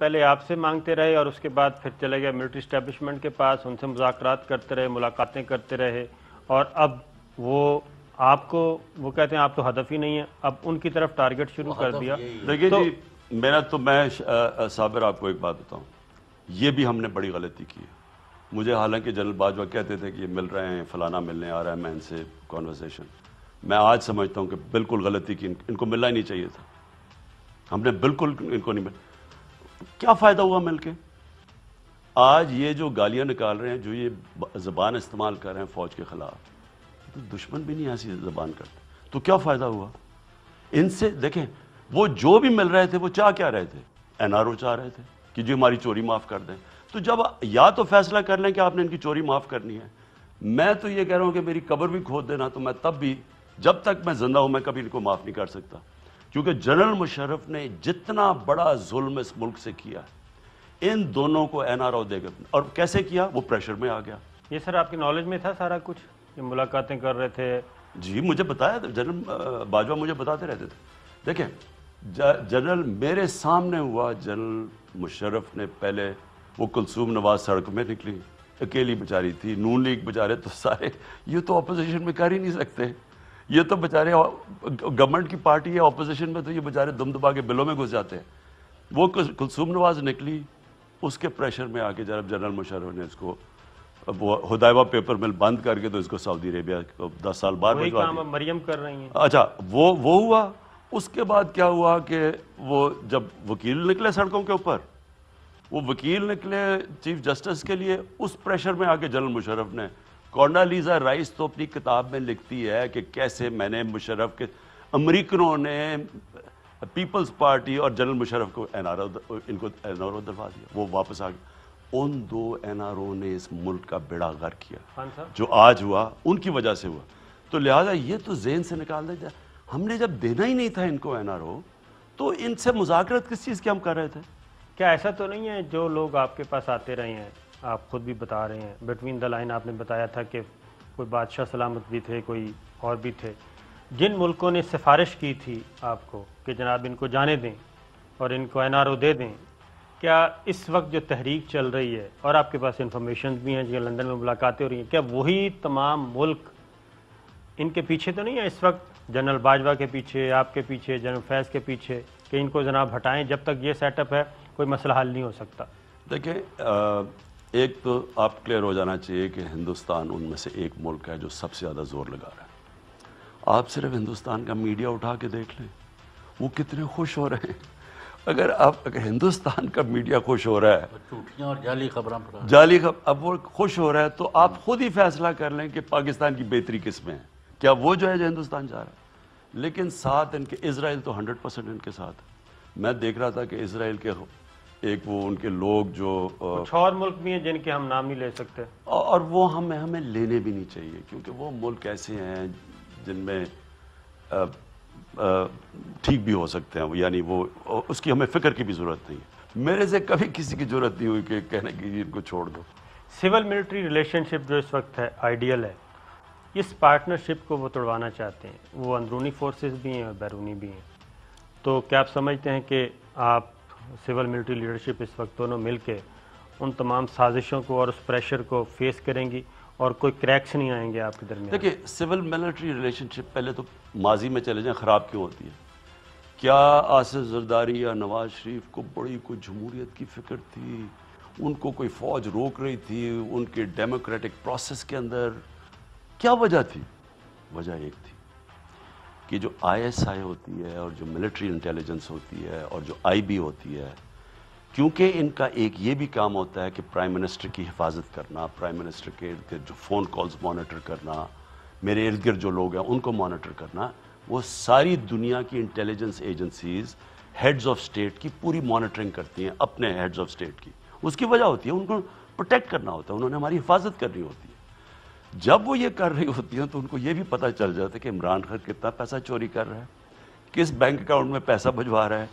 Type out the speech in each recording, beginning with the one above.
پہلے آپ سے مانگتے رہے اور اس کے بعد پھر چلے گئے ملٹری اسٹیبلشمنٹ کے پاس، ان سے مذاکرات کرتے رہے، ملاقاتیں کرتے رہے، اور اب وہ آپ کو وہ کہتے ہیں آپ تو ہدف ہی نہیں ہے، اب ان کی طرف ٹارگٹ شروع کر دیا۔ دیکھیے جی، میں صابر آپ کو ایک بات بتاؤں، یہ بھی ہم نے بڑی غلطی کی ہے۔ مجھے حالانکہ جنرل باجوہ کہتے تھے کہ یہ مل رہے ہیں، فلانا ملنے آ رہا ہے، میں ان سے کانورسیشن، میں آج سمجھتا ہوں کہ بالکل غلطی کی، ان کو ملنا ہی نہیں چاہیے تھا، ہم نے بالکل ان کو نہیں مل، کیا فائدہ ہوا مل کے؟ آج یہ جو گالیاں نکال رہے ہیں، جو یہ زبان استعمال کر رہے ہیں فوج کے خلاف، تو دشمن بھی نہیں ایسی زبان کرتے، تو کیا فائدہ ہوا ان سے؟ دیکھیں وہ جو بھی مل رہے تھے وہ چاہ کیا رہے تھے؟ این آر او چاہ رہے تھے کہ جو ہماری چوری معاف کر دیں۔ تو جب یا تو فیصلہ کر لیں کہ آپ نے ان کی چوری معاف کرنی ہے، میں تو یہ کہہ رہا ہوں کہ میری قبر بھی کھود دینا، تو میں تب بھی، جب تک میں زندہ ہوں، میں کبھی ان کو معاف نہیں کر سکتا، کیونکہ جنرل مشرف نے جتنا بڑا ظلم اس ملک سے کیا، ان دونوں کو این آر او دے گا، اور کیسے کیا؟ وہ پریشر میں آ گیا۔ یہ سر آپ کی نالج میں تھا سارا کچھ، یہ ملاقاتیں کر رہے تھے؟ جی مجھے بتایا تھا، جنرل باجوہ مجھے بتاتے رہتے تھے۔ دیکھیں جنرل میرے سامنے ہوا، جنرل مشرف نے پہلے وہ کلثوم نواز سڑک میں نکلی، اکیلی بیچاری تھی، نون لیگ بیچارے تو سارے، یہ تو اپوزیشن میں کر ہی نہیں سکتے، یہ تو بیچارے گورنمنٹ کی پارٹی ہے، اپوزیشن میں تو یہ بیچارے دم دبا کے بلوں میں گھس جاتے ہیں۔ وہ کلثوم نواز نکلی، اس کے پریشر میں آ کے جب جنرل مشرف نے اس کو وہ ہدایبہ پیپر مل بند کر کے تو اس کو سعودی عربیہ 10 سال بعد وہی بھجوا کام دیا۔ اب مریم کر رہی ہیں۔ اچھا وہ ہوا، اس کے بعد کیا ہوا کہ وہ جب وکیل نکلے سڑکوں کے اوپر، وہ وکیل نکلے چیف جسٹس کے لیے، اس پریشر میں آ کے جنرل مشرف نے، کونڈالیزا رائس تو اپنی کتاب میں لکھتی ہے کہ کیسے میں نے مشرف کے، امریکنوں نے پیپلز پارٹی اور جنرل مشرف کو این آر او دلوا دیا، وہ واپس آ گئے۔ ان دو این آر او نے اس ملک کا بیڑا غرق کیا، جو آج ہوا ان کی وجہ سے ہوا۔ تو لہٰذا یہ تو ذہن سے نکال دیا جائے، ہم نے جب دینا ہی نہیں تھا ان کو این آر او، تو ان سے مذاکرت کس چیز کی ہم کر رہے تھے؟ کیا ایسا تو نہیں ہے جو لوگ آپ کے پاس آتے رہے ہیں، آپ خود بھی بتا رہے ہیں، بٹوین دا لائن آپ نے بتایا تھا کہ کوئی بادشاہ سلامت بھی تھے، کوئی اور بھی تھے، جن ملکوں نے سفارش کی تھی آپ کو کہ جناب ان کو جانے دیں اور ان کو این آر او دے دیں، کیا اس وقت جو تحریک چل رہی ہے، اور آپ کے پاس انفارمیشن بھی ہیں جو لندن میں ملاقاتیں ہو رہی ہیں، کیا وہی تمام ملک ان کے پیچھے تو نہیں ہے اس وقت، جنرل باجوہ کے پیچھے، آپ کے پیچھے، جنرل فیض کے پیچھے، کہ ان کو جناب ہٹائیں، جب تک یہ سیٹ اپ ہے کوئی مسئلہ حل نہیں ہو سکتا؟ دیکھیں ایک تو آپ کلیئر ہو جانا چاہیے کہ ہندوستان ان میں سے ایک ملک ہے جو سب سے زیادہ زور لگا رہا ہے۔ آپ صرف ہندوستان کا میڈیا اٹھا کے دیکھ لیں، وہ کتنے خوش ہو رہے ہیں۔ اگر ہندوستان کا میڈیا خوش ہو رہا ہے، جھوٹیاں اور جعلی خبریں اب وہ خوش ہو رہا ہے، تو آپ خود ہی فیصلہ کر لیں کہ پاکستان کی بہتری کس میں ہے، کیا وہ جو ہے جو ہندوستان چاہ رہا ہے؟ لیکن ساتھ ان کے اسرائیل تو 100% ان کے ساتھ ہے۔ میں دیکھ رہا تھا کہ اسرائیل کے ایک وہ ان کے لوگ جو کچھ اور ملک بھی ہیں جن کے ہم نام نہیں لے سکتے، اور وہ ہمیں لینے بھی نہیں چاہیے، کیونکہ وہ ملک ایسے ہیں جن میں ٹھیک بھی ہو سکتے ہیں، یعنی وہ اس کی ہمیں فکر کی بھی ضرورت نہیں ہے۔ میرے سے کبھی کسی کی ضرورت نہیں ہوئی کہ کہنے کی ان کو چھوڑ دو۔ سول ملٹری ریلیشن شپ جو اس وقت ہے آئیڈیل ہے، اس پارٹنرشپ کو وہ توڑوانا چاہتے ہیں، وہ اندرونی فورسز بھی ہیں اور بیرونی بھی ہیں، تو کیا آپ سمجھتے ہیں کہ آپ سول ملٹری لیڈرشپ اس وقت دونوں مل کے ان تمام سازشوں کو اور اس پریشر کو فیس کریں گی اور کوئی کریکس نہیں آئیں گے آپ کے درمیان؟ دیکھیں سول ملٹری ریلیشن شپ پہلے تو ماضی میں چلے جائیں خراب کیوں ہوتی ہے؟ کیا آصف زرداری یا نواز شریف کو بڑی کوئی جمہوریت کی فکر تھی؟ ان کو کوئی فوج روک رہی تھی ان کے ڈیموکریٹک پروسیس کے اندر؟ کیا وجہ تھی؟ وجہ ایک تھی کہ جو آئی ایس آئی ہوتی ہے اور جو ملٹری انٹیلیجنس ہوتی ہے اور جو آئی بی ہوتی ہے، کیونکہ ان کا ایک یہ بھی کام ہوتا ہے کہ پرائم منسٹر کی حفاظت کرنا، پرائم منسٹر کے ارد گرد جو فون کالز مانیٹر کرنا، میرے ارد گرد جو لوگ ہیں ان کو مانیٹر کرنا، وہ ساری دنیا کی intelligence agencies heads of state کی پوری مانیٹرنگ کرتی ہیں، اپنے ہیڈز آف سٹیٹ کی۔ اس کی وجہ ہوتی ہے ان کو پروٹیکٹ کرنا ہوتا ہے، انہوں نے ہماری حفاظت کرنی ہوتی ہے۔ جب وہ یہ کر رہی ہوتی ہیں تو ان کو یہ بھی پتہ چل جاتا ہے کہ عمران خان کتنا پیسہ چوری کر رہا ہے، کس بینک اکاؤنٹ میں پیسہ بھجوا رہا ہے،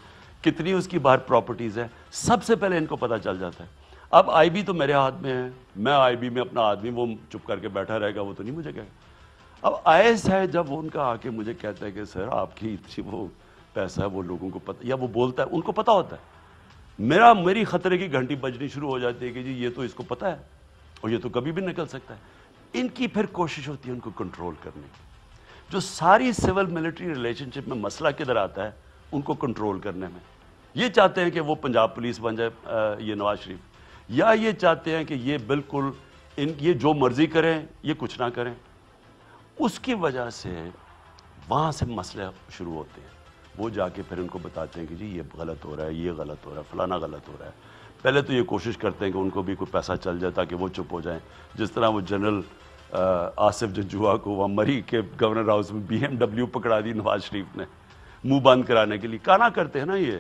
کتنی اس کی باہر پراپرٹیز ہے، سب سے پہلے ان کو پتہ چل جاتا ہے۔ اب آئی بی تو میرے ہاتھ میں ہے، میں آئی بی میں اپنا آدمی وہ چپ کر کے بیٹھا رہے گا، وہ تو نہیں مجھے کہے گا۔ اب آئی ایس ہے جب ان کا آ کے مجھے کہتا ہے کہ سر آپ کی اتنی وہ پیسہ ہے، وہ لوگوں کو پتہ، یا وہ بولتا ہے ان کو پتہ ہوتا ہے، میری خطرے کی گھنٹی بجنی شروع ہو جاتی ہے کہ جی یہ تو اس کو پتہ ہے اور یہ تو کبھی بھی نکل سکتا ہے. ان کی پھر کوشش ہوتی ہے ان کو کنٹرول کرنے کی. جو ساری سول ملٹری ریلیشن شپ میں مسئلہ کدھر آتا ہے ان کو کنٹرول کرنے میں. یہ چاہتے ہیں کہ وہ پنجاب پولیس بن جائے یہ نواز شریف, یا یہ چاہتے ہیں کہ یہ بالکل یہ جو مرضی کریں, یہ کچھ نہ کریں. اس کی وجہ سے وہاں سے مسئلے شروع ہوتے ہیں. وہ جا کے پھر ان کو بتاتے ہیں کہ جی یہ غلط ہو رہا ہے, یہ غلط ہو رہا ہے, فلانا غلط ہو رہا ہے. پہلے تو یہ کوشش کرتے ہیں کہ ان کو بھی کوئی پیسہ چل جائے تاکہ وہ چپ ہو جائیں. جس طرح وہ جنرل آصف جنجوعہ کو وہاں مری کے گورنر ہاؤس میں BMW پکڑا دی نواز شریف نے منہ بند کرانے کے لیے. کانا کرتے ہیں نا یہ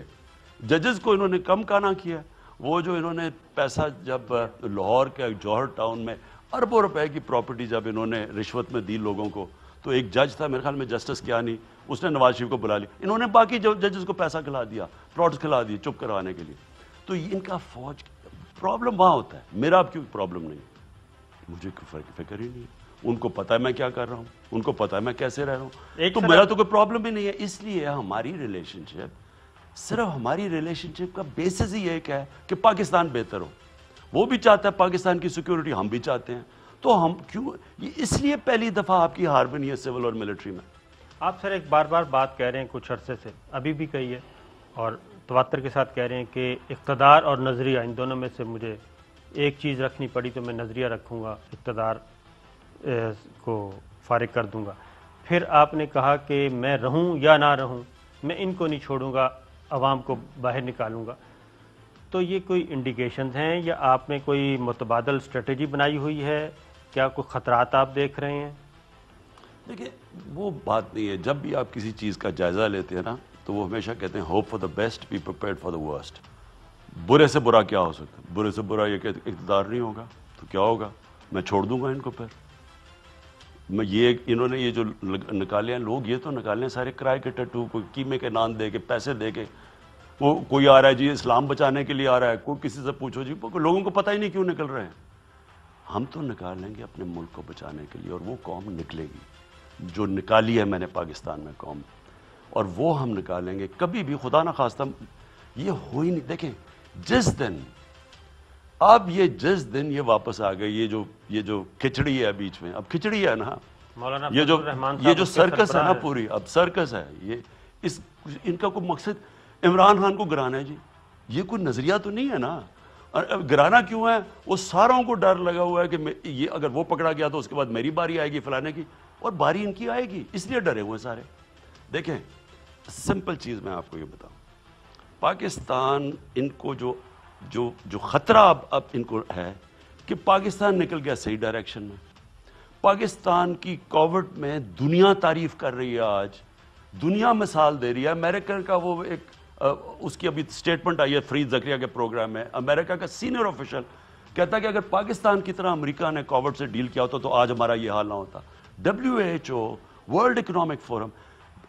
ججز کو, انہوں نے کم کانا کیا. وہ جو انہوں نے پیسہ جب لاہور کے جوہر ٹاؤن میں اربوں روپے کی پراپرٹی جب انہوں نے رشوت میں دی لوگوں کو, تو ایک جج تھا میرے خیال میں جسٹس کیانی, اس نے نواز شریف کو بلا لی. انہوں نے باقی ججز کو پیسہ کھلا دیا, پلاٹس کھلا دیے چپ کروانے کے لیے. تو ان کا فوج پرابلم وہاں ہوتا ہے. میرا اب کیوں پرابلم نہیں, مجھے فکر ہی نہیں. ان کو پتا ہے میں کیا کر رہا ہوں, ان کو پتا ہے میں کیسے رہ رہا ہوں, تو میرا تو کوئی پرابلم ہی نہیں ہے. اس لیے ہماری ریلیشن شپ, صرف ہماری ریلیشن شپ کا بیسس ہی ایک ہے کہ پاکستان بہتر ہو. وہ بھی چاہتا ہے پاکستان کی سیکیورٹی, ہم بھی چاہتے ہیں. تو ہم کیوں, اس لیے پہلی دفعہ آپ کی ہار بنی ہے سول اور ملٹری میں. آپ سر ایک بار بات کہہ رہے ہیں کچھ عرصے سے, ابھی بھی کہی ہے اور تواتر کے ساتھ کہہ رہے ہیں کہ اقتدار اور نظریہ ان دونوں میں سے مجھے ایک چیز رکھنی پڑی تو میں نظریہ رکھوں گا, اقتدار کو فارغ کر دوں گا. پھر آپ نے کہا کہ میں رہوں یا نہ رہوں, میں ان کو نہیں چھوڑوں گا, عوام کو باہر نکالوں گا. تو یہ کوئی انڈیکیشنز ہیں یا آپ نے کوئی متبادل اسٹریٹجی بنائی ہوئی ہے؟ کیا کوئی خطرات آپ دیکھ رہے ہیں؟ دیکھیں وہ بات نہیں ہے. جب بھی آپ کسی چیز کا جائزہ لیتے ہیں نا, تو وہ ہمیشہ کہتے ہیں hope for the best, be prepared for the worst. برے سے برا کیا ہو سکتا ہے؟ برے سے برا یہ کہ اقتدار نہیں ہوگا, تو کیا ہوگا, میں چھوڑ دوں گا ان کو. پھر میں انہوں نے یہ جو نکالے ہیں لوگ, یہ تو نکالے ہیں سارے کرائے کے ٹٹو, کوئی قیمے کے نان دے کے, پیسے دے کے. وہ کوئی آ رہا ہے جی اسلام بچانے کے لیے آ رہا ہے, کوئی کسی سے پوچھو جی, لوگوں کو پتہ ہی نہیں کیوں نکل رہے ہیں. ہم تو نکالیں گے اپنے ملک کو بچانے کے لیے, اور وہ قوم نکلے گی جو نکالی ہے میں نے پاکستان میں قوم, اور وہ ہم نکالیں گے. کبھی بھی خدا نہ خواستہ یہ ہو ہی نہیں. دیکھیں جس دن یہ واپس آ گئے, یہ جو کھچڑی ہے بیچ میں, اب کھچڑی ہے نا, یہ جو سرکس ہے نا پوری, اب سرکس ہے یہ. ان کا کوئی مقصد عمران خان کو گرانا ہے جی, یہ کوئی نظریہ تو نہیں ہے نا. گرانا کیوں ہے؟ وہ ساروں کو ڈر لگا ہوا ہے کہ یہ اگر وہ پکڑا گیا تو اس کے بعد میری باری آئے گی فلانے کی, اور باری ان کی آئے گی, اس لیے ڈرے ہوئے سارے. دیکھیں سمپل چیز میں آپ کو یہ بتاؤں, پاکستان ان کو جو خطرہ اب ان کو ہے کہ پاکستان نکل گیا صحیح ڈائریکشن میں. پاکستان کی کووڈ میں دنیا تعریف کر رہی ہے, آج دنیا مثال دے رہی ہے. امریکہ کا وہ ایک اس کی ابھی سٹیٹمنٹ آئی ہے فرید زکریا کے پروگرام میں, امریکہ کا سینئر آفیشل کہتا ہے کہ اگر پاکستان کی طرح امریکہ نے کووڈ سے ڈیل کیا ہوتا تو آج ہمارا یہ حال نہ ہوتا. WHO, world economic forum,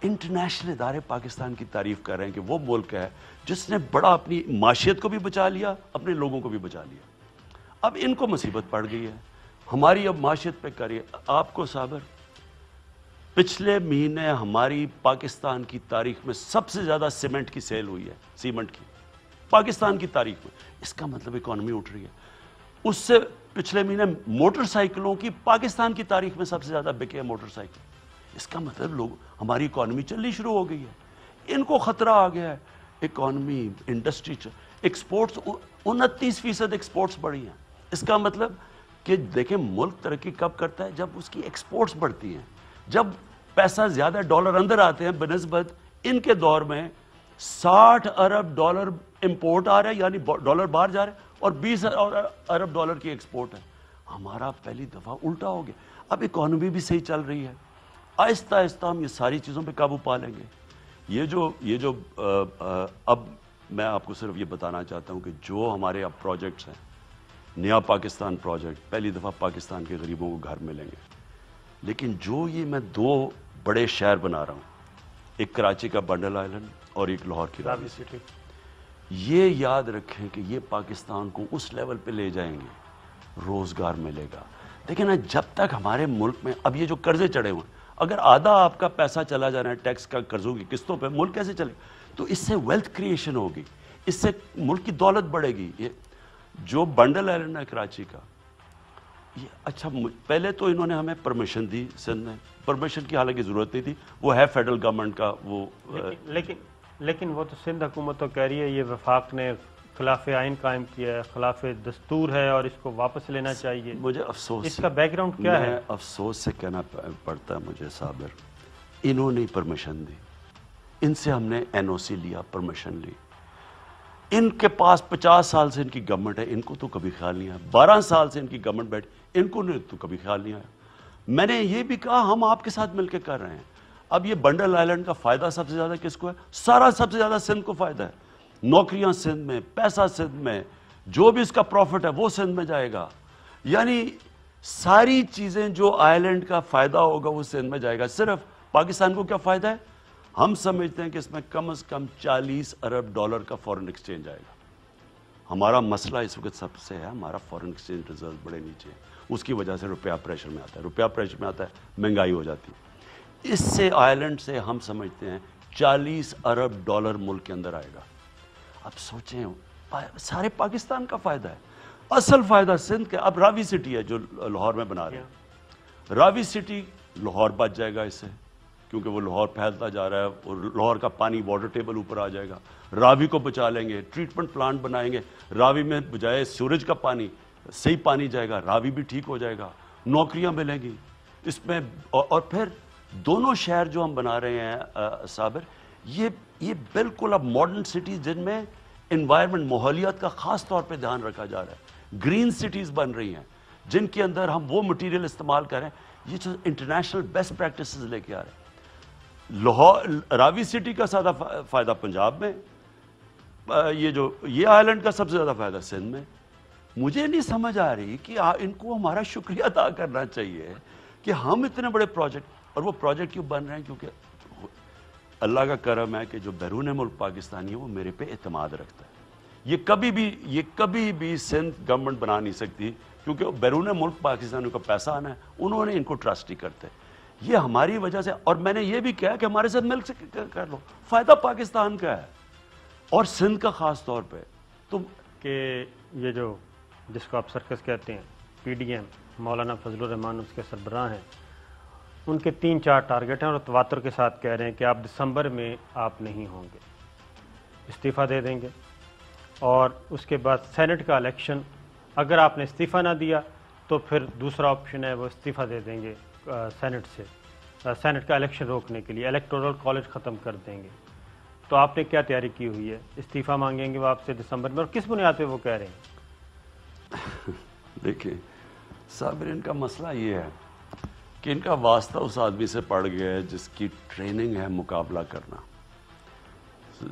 international ادارے پاکستان کی تعریف کر رہے ہیں کہ وہ ملک ہے جس نے بڑا اپنی معیشت کو بھی بچا لیا, اپنے لوگوں کو بھی بچا لیا. اب ان کو مصیبت پڑ گئی ہے, ہماری اب معیشت پہ کریے. آپ کو صابر, پچھلے مہینے ہماری پاکستان کی تاریخ میں سب سے زیادہ سیمنٹ کی سیل ہوئی ہے, سیمنٹ کی پاکستان کی تاریخ میں. اس کا مطلب اکانومی اٹھ رہی ہے. اس سے پچھلے مہینے موٹر سائیکلوں کی پاکستان کی تاریخ میں سب سے زیادہ بکے ہیں موٹر سائیکل. اس کا مطلب ہماری اکانومی چلنی شروع ہو گئی ہے. ان کو خطرہ آ گیا ہے, اکانومی, انڈسٹری, ایکسپورٹس 29% ایکسپورٹس بڑھی ہیں. اس کا مطلب کہ دیکھیں ملک ترقی کب کرتا ہے؟ جب اس کی ایکسپورٹس بڑھتی ہیں, جب پیسہ زیادہ ڈالر اندر آتے ہیں. بنسبت ان کے دور میں 60 ارب ڈالر امپورٹ آ رہا ہے, یعنی ڈالر باہر جا رہے ہیں, اور 20 ارب ڈالر کی ایکسپورٹ ہے. ہمارا پہلی دفعہ الٹا ہو گیا. اب اکانومی بھی صحیح چل رہی ہے, آہستہ آہستہ ہم یہ ساری چیزوں پہ قابو پا لیں گے. یہ جو اب میں آپ کو صرف یہ بتانا چاہتا ہوں کہ جو ہمارے اب پروجیکٹس ہیں, نیا پاکستان پروجیکٹ, پہلی دفعہ پاکستان کے غریبوں کو گھر ملیں گے. لیکن جو یہ میں 2 بڑے شہر بنا رہا ہوں, ایک کراچی کا بنڈل آئلینڈ اور ایک لاہور کی راوی سٹی, یہ یاد رکھیں کہ یہ پاکستان کو اس لیول پہ لے جائیں گے, روزگار ملے گا. دیکھیں نا, جب تک ہمارے ملک میں اب یہ جو قرضے چڑھے ہوئے ہیں, اگر آدھا آپ کا پیسہ چلا جا رہا ہے ٹیکس کا قرضوں کی قسطوں پہ, ملک کیسے چلے؟ تو اس سے ویلتھ کریشن ہوگی, اس سے ملک کی دولت بڑھے گی. یہ جو بنڈل آئلینڈ ہے کراچی کا, یہ اچھا پہلے تو انہوں نے ہمیں پرمیشن دی سندھ میں, پرمیشن کی حالانکہ ضرورت نہیں تھی, وہ ہے فیڈرل گورنمنٹ کا وہ. لیکن وہ تو سندھ حکومت تو کہہ رہی ہے یہ وفاق نے خلاف آئین قائم کیا ہے, خلاف دستور ہے اور اس کو واپس لینا چاہیے. مجھے افسوس, اس کا بیک گراؤنڈ کیا ہے؟ افسوس سے کہنا پڑتا ہے مجھے صابر, انہوں نے پرمیشن دی, ان سے ہم نے این او سی لیا, پرمیشن لی. ان کے پاس 50 سال سے ان کی گورنمنٹ ہے, ان کو تو کبھی خیال نہیں آیا. 12 سال سے ان کی گورنمنٹ بیٹھی, ان کو تو کبھی خیال نہیں آیا. میں نے یہ بھی کہا ہم آپ کے ساتھ مل کے کر رہے ہیں. اب یہ بنڈل آئلینڈ کا فائدہ سب سے زیادہ کس کو ہے؟ سارا سب سے زیادہ سندھ کو فائدہ ہے. نوکریاں سندھ میں, پیسہ سندھ میں, جو بھی اس کا پروفٹ ہے وہ سندھ میں جائے گا. یعنی ساری چیزیں جو آئلینڈ کا فائدہ ہوگا وہ سندھ میں جائے گا. صرف پاکستان کو کیا فائدہ ہے؟ ہم سمجھتے ہیں کہ اس میں کم از کم $40 ارب کا فورن ایکسچینج آئے گا. ہمارا مسئلہ اس وقت سب سے ہے, ہمارا فورن ایکسچینج ریزرو بڑے نیچے ہیں. اس کی وجہ سے روپیہ پریشر میں آتا ہے, روپیہ پریشر میں آتا ہے, مہنگائی ہو جاتی ہے. اس سے آئلینڈ سے ہم سمجھتے ہیں $40 ارب ملک کے اندر آئے گا. اب سوچیں, سارے پاکستان کا فائدہ ہے, اصل فائدہ سندھ کا. اب راوی سٹی ہے جو لاہور میں بنا رہے ہیں, راوی سٹی لاہور بچ جائے گا اس سے, کیونکہ وہ لاہور پھیلتا جا رہا ہے اور لاہور کا پانی واٹر ٹیبل اوپر آ جائے گا. راوی کو بچا لیں گے, ٹریٹمنٹ پلانٹ بنائیں گے, راوی میں بجائے سورج کا پانی صحیح پانی جائے گا, راوی بھی ٹھیک ہو جائے گا, نوکریاں ملیں گی اس میں. اور پھر دونوں شہر جو ہم بنا رہے ہیں صابر, یہ بالکل اب ماڈرن سٹیز جن میں انوائرمنٹ, ماحولیات کا خاص طور پہ دھیان رکھا جا رہا ہے. گرین سٹیز بن رہی ہیں جن کے اندر ہم وہ مٹیریل استعمال کریں, یہ جو انٹرنیشنل بیسٹ پریکٹسز لے کے آ رہے ہیں. لاہور راوی سٹی کا زیادہ فائدہ پنجاب میں, یہ آئلینڈ کا سب سے زیادہ فائدہ سندھ میں. مجھے نہیں سمجھ آ رہی کہ ان کو ہمارا شکریہ ادا کرنا چاہیے کہ ہم اتنے بڑے پروجیکٹ, اور وہ پروجیکٹ کیوں بن رہے ہیں؟ کیونکہ اللہ کا کرم ہے کہ جو بیرون ملک پاکستانی ہے وہ میرے پہ اعتماد رکھتا ہے. یہ کبھی بھی سندھ گورنمنٹ بنا نہیں سکتی, کیونکہ بیرون ملک پاکستانیوں کا پیسہ آنا ہے, انہوں نے ان کو ٹرسٹ ہی کرتے. یہ ہماری وجہ سے, اور میں نے یہ بھی کہا کہ ہمارے ساتھ مل سے کر لو, فائدہ پاکستان کا ہے اور سندھ کا خاص طور پہ. تو کہ یہ جو جس کو آپ سرکس کہتے ہیں, پی ڈی ایم مولانا فضل الرحمان اس کے سربراہ ہیں, ان کے 3-4 ٹارگٹ ہیں اور تواتر کے ساتھ کہہ رہے ہیں کہ آپ دسمبر میں آپ نہیں ہوں گے, استعفیٰ دے دیں گے, اور اس کے بعد سینٹ کا الیکشن, اگر آپ نے استعفیٰ نہ دیا تو پھر دوسرا آپشن ہے وہ استعفیٰ دے دیں گے سینٹ سے, سینٹ کا الیکشن روکنے کے لیے الیکٹورل کالج ختم کر دیں گے. تو آپ نے کیا تیاری کی ہوئی ہے؟ استعفیٰ مانگیں گے وہ آپ سے دسمبر میں, اور کس بنیاد پہ وہ کہہ رہے ہیں؟ دیکھیں صابر, ان کا مسئلہ یہ ہے کہ ان کا واسطہ اس آدمی سے پڑ گیا ہے جس کی ٹریننگ ہے مقابلہ کرنا.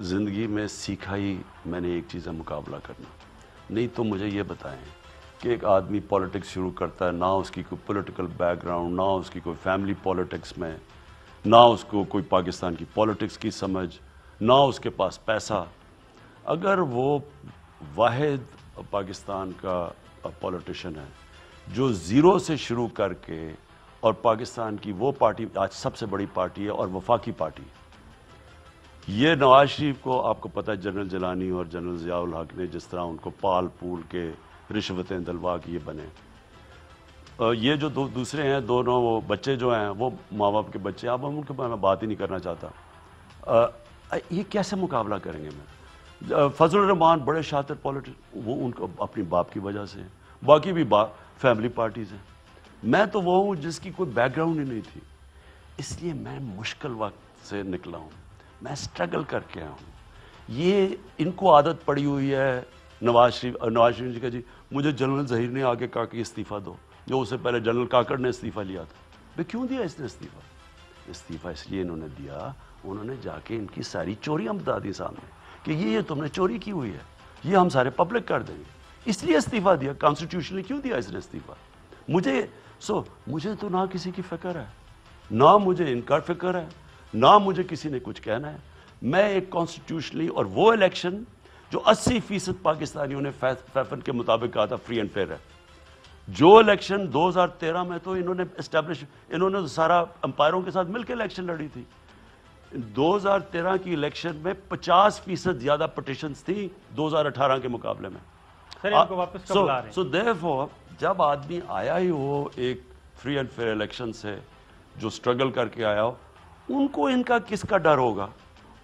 زندگی میں سیکھا ہی میں نے ایک چیز ہے, مقابلہ کرنا. نہیں تو مجھے یہ بتائیں کہ ایک آدمی پولیٹکس شروع کرتا ہے, نہ اس کی کوئی پولیٹیکل بیک گراؤنڈ, نہ اس کی کوئی فیملی پولیٹکس میں, نہ اس کو کوئی پاکستان کی پولیٹکس کی سمجھ, نہ اس کے پاس پیسہ. اگر وہ واحد پاکستان کا پولیٹیشین ہے جو زیرو سے شروع کر کے, اور پاکستان کی وہ پارٹی آج سب سے بڑی پارٹی ہے اور وفاقی پارٹی, یہ نواز شریف کو آپ کو پتہ ہے جنرل جیلانی اور جنرل ضیاء الحق نے جس طرح ان کو پال پول کے رشوتیں دلوا کے یہ بنے. یہ جو دوسرے ہیں دونوں, وہ بچے جو ہیں وہ ماں باپ کے بچے, اب ان کے بارے میں بات ہی نہیں کرنا چاہتا. یہ کیسے مقابلہ کریں گے؟ میں فضل الرحمان بڑے شاطر پولیٹیشین, وہ ان کو اپنی باپ کی وجہ سے, باقی بھی فیملی پارٹیز ہیں. میں تو وہ ہوں جس کی کوئی بیک گراؤنڈ ہی نہیں تھی, اس لیے میں مشکل وقت سے نکلا ہوں, میں سٹرگل کر کے آیا ہوں. یہ ان کو عادت پڑی ہوئی ہے نواز شریف جی کا, جی مجھے جنرل ظہیر نے آگے کہا کہ استعفیٰ دو, جو اسے پہلے جنرل کاکڑ نے استعفیٰ لیا تھا. بھئی کیوں دیا اس نے استعفیٰ اس لیے انہوں نے دیا, انہوں نے جا کے ان کی ساری چوریاں بتا دی سامنے کہ یہ تم نے چوری کی ہوئی ہے, یہ ہم سارے پبلک کر دیں گے, اس لیے استعفیٰ دیا. کانسٹیٹیوشنلی کیوں دیا اس نے استعفیٰ؟ مجھے تو نہ کسی کی فکر ہے, نہ مجھے ان کا فکر ہے, نہ مجھے کسی نے کچھ کہنا ہے. میں ایک کانسٹیٹیوشنلی, اور وہ الیکشن جو 80% پاکستانیوں نے فیفن کے مطابق کہا تھا فری اینڈ فیئر ہے, جو الیکشن 2013 میں تو انہوں نے تو سارا امپائروں کے ساتھ مل کے الیکشن لڑی تھی. 2013 کی الیکشن میں 50% زیادہ پٹیشنز تھی 2018 کے مقابلے میں. سر ان کو واپس کب لا رہے ہیں؟ So therefore جب آدمی آیا ہی ہو ایک فری اینڈ فیئر الیکشن سے جو سٹرگل کر کے آیا ہو, ان کو ان کا کس کا ڈر ہوگا؟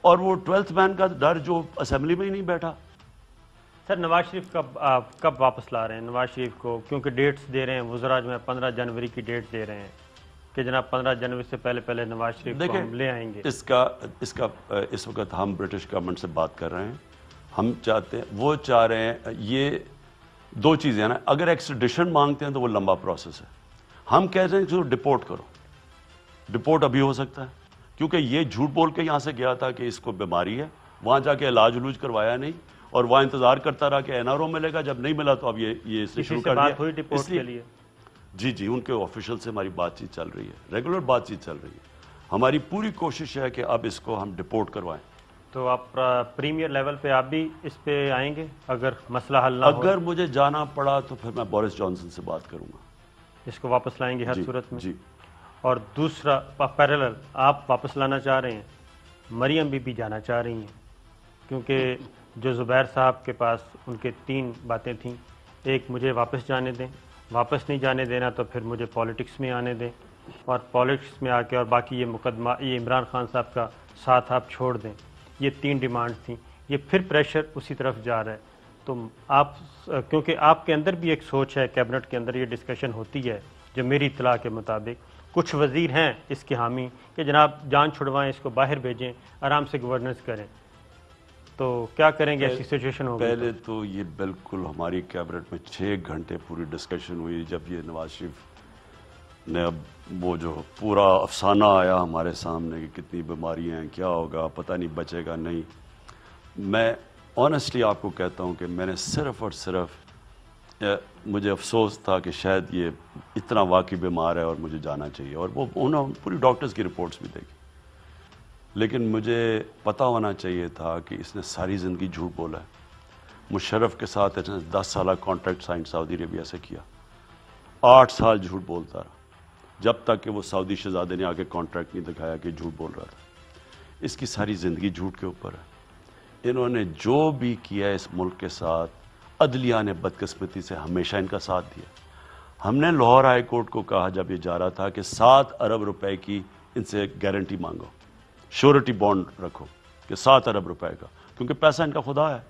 اور وہ 12th مین کا ڈر جو اسمبلی میں ہی نہیں بیٹھا. سر نواز شریف کب واپس لا رہے ہیں نواز شریف کو؟ کیونکہ ڈیٹس دے رہے ہیں وزراء جو ہیں 15 جنوری کی ڈیٹ دے رہے ہیں کہ جناب 15 جنوری سے پہلے نواز شریف کو ہم لے آئیں گے. اس وقت ہم برٹش گورنمنٹ سے بات کر رہے ہیں. ہم چاہتے ہیں, وہ چاہ رہے ہیں, یہ دو چیزیں ہیں نا, اگر ایکسٹریڈیشن مانگتے ہیں تو وہ لمبا پروسیس ہے. ہم کہہ رہے ہیں کہ ڈپورٹ کرو. ڈپورٹ ابھی ہو سکتا ہے کیونکہ یہ جھوٹ بول کے یہاں سے گیا تھا کہ اس کو بیماری ہے, وہاں جا کے علاج کروایا نہیں, اور وہاں انتظار کرتا رہا کہ این آر او ملے گا, جب نہیں ملا تو اب یہ اس نے شروع کر دیا. اس لیے جی ان کے آفیشل سے ہماری بات چیت چل رہی ہے, ریگولر بات چیت چل رہی ہے. ہماری پوری کوشش ہے کہ اب اس کو ہم ڈپورٹ کروائیں. تو آپ پریمیئر لیول پہ آپ بھی اس پہ آئیں گے اگر مسئلہ حل نہ ہو؟ اگر مجھے جانا پڑا تو پھر میں بورس جانسن سے بات کروں گا. اس کو واپس لائیں گے ہر صورت میں؟ جی. اور دوسرا پیرالل آپ واپس لانا چاہ رہے ہیں, مریم بی جانا چاہ رہی ہیں, کیونکہ جو زبیر صاحب کے پاس ان کے 3 باتیں تھیں. ایک, مجھے واپس جانے دیں, واپس نہیں جانے دینا تو پھر مجھے پالیٹکس میں آنے دیں, اور پالیٹکس میں آ کے اور باقی یہ مقدمہ یہ عمران خان صاحب کا ساتھ آپ چھوڑ دیں. یہ 3 ڈیمانڈ تھیں. یہ پھر پریشر اسی طرف جا رہا ہے. تو آپ, کیونکہ آپ کے اندر بھی ایک سوچ ہے, کیبنٹ کے اندر یہ ڈسکشن ہوتی ہے جو میری اطلاع کے مطابق, کچھ وزیر ہیں اس کے حامی کہ جناب جان چھڑوائیں, اس کو باہر بھیجیں, آرام سے گورننس کریں. تو کیا کریں گے ایسی سچویشن ہوگی؟ پہلے تو یہ بالکل ہماری کیبنٹ میں 6 گھنٹے پوری ڈسکشن ہوئی جب یہ نواز شریف نے اب وہ جو پورا افسانہ آیا ہمارے سامنے کہ کتنی بیماریاں ہیں, کیا ہوگا, پتہ نہیں بچے گا نہیں. میں آنیسٹلی آپ کو کہتا ہوں کہ میں نے صرف اور صرف مجھے افسوس تھا کہ شاید یہ اتنا واقعی بیمار ہے اور مجھے جانا چاہیے, اور وہ انہوں پوری ڈاکٹرز کی رپورٹس بھی دیکھی. لیکن مجھے پتہ ہونا چاہیے تھا کہ اس نے ساری زندگی جھوٹ بولا ہے. مشرف کے ساتھ اس نے 10 سالہ کانٹریکٹ سائن سعودی عربیہ سے کیا, 8 سال جھوٹ بولتا رہا جب تک کہ وہ سعودی شہزادے نے آگے کانٹریکٹ نہیں دکھایا کہ جھوٹ بول رہا تھا. اس کی ساری زندگی جھوٹ کے اوپر ہے. انہوں نے جو بھی کیا اس ملک کے ساتھ, عدلیہ نے بدقسمتی سے ہمیشہ ان کا ساتھ دیا. ہم نے لاہور ہائی کورٹ کو کہا جب یہ جا رہا تھا کہ 7 ارب روپے کی ان سے گارنٹی مانگو, شورٹی بانڈ رکھو کہ 7 ارب روپے کا, کیونکہ پیسہ ان کا خدا ہے.